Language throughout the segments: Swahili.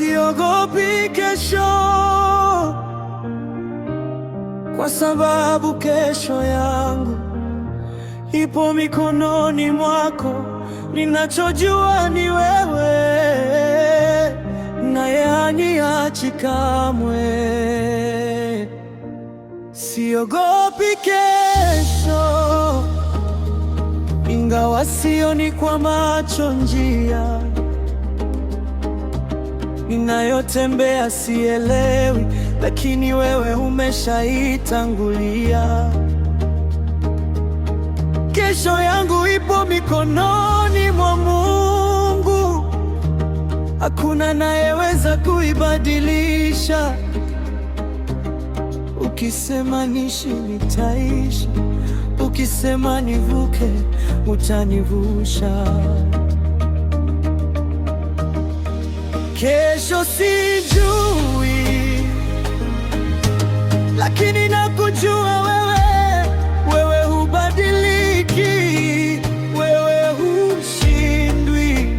siogopi kesho, kwa sababu kesho yangu ipo mikononi mwako. Ninachojua ni wewe, naye haniachi kamwe. Siogopi kesho, ingawa sioni kwa macho njia ninayotembea, sielewi, lakini wewe umeshaitangulia. Kesho yangu ipo mikononi mwa Mungu, hakuna anayeweza kuibadilisha. Ukisema niishi, nitaishi. Ukisema nivuke, utanivusha. Kesho sijui, lakini nakujua wewe. Wewe hubadiliki, wewe hushindwi.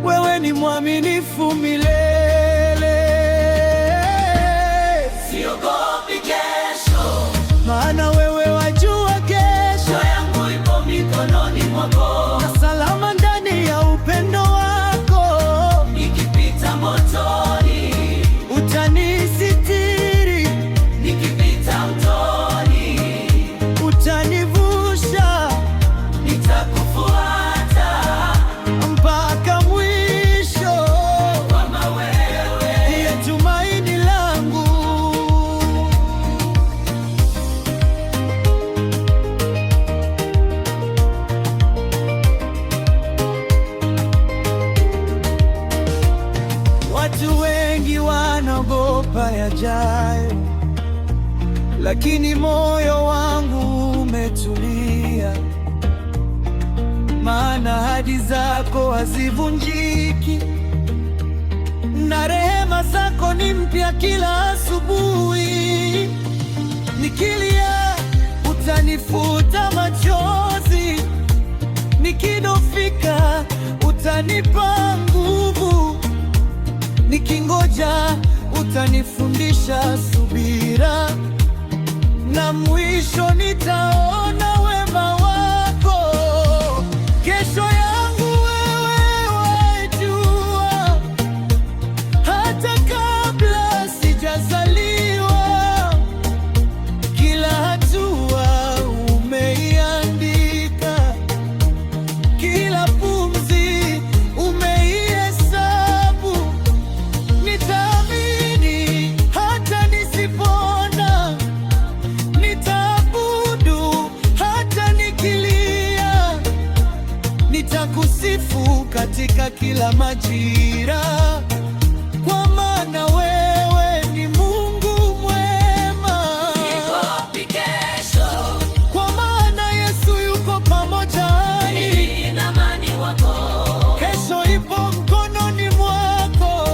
Wewe ni mwaminifu milele. Siogopi kesho, maana wewe wajua kesho yangu ipo mikononi mwako, na salama ndani ya upendo wako. Nikipita motoni, utanisitiri. nikipita mtoni, utanivusha. nitakufuata Mpaka mwisho, kama wewe ndiye tumaini langu. Watu wengi wanaogopa yajayo, lakini moyo wangu umetulia, maana ahadi zako hazivunjiki, na rehema zako ni mpya kila asubuhi. Nikilia utanifuta machozi, nikidofika utanipa nguvu, nikingoja utanifundisha subira, na mwisho nitaona wema wako. Kesho yangu wewe wajua, hata kabla sijazaliwa. Kila hatua umeiandika, kila pumzi umeihesabu. Nitaamini hata nisipona, nitaabudu hata nikilia. Nitakusifu katika kila majira, kwa maana wewe ni Mungu mwema. siogopi kesho, Kwa maana Yesu yuko pamoja nami. nina amani wako. Kesho ipo mkononi mwako,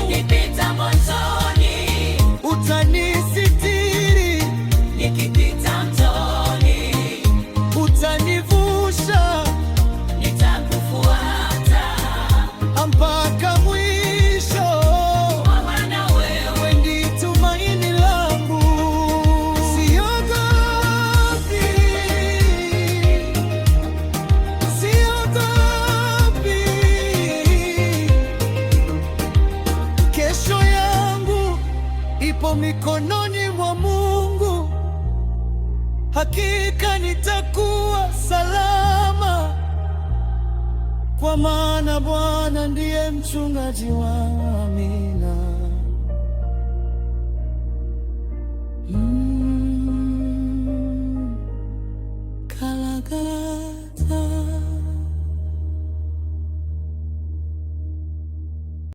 Nikipita motoni, utanisitiri. nikipita mtoni, Utanivusha nitakufuata mpaka mwisho. maana wewe Wewe ndi tumaini langu. Siogopi, siogopi. Kesho yangu ipo mikononi mwa Mungu, hakika nitakuwa salama, kwa maana Bwana ndiye mchungaji wangu. Amina.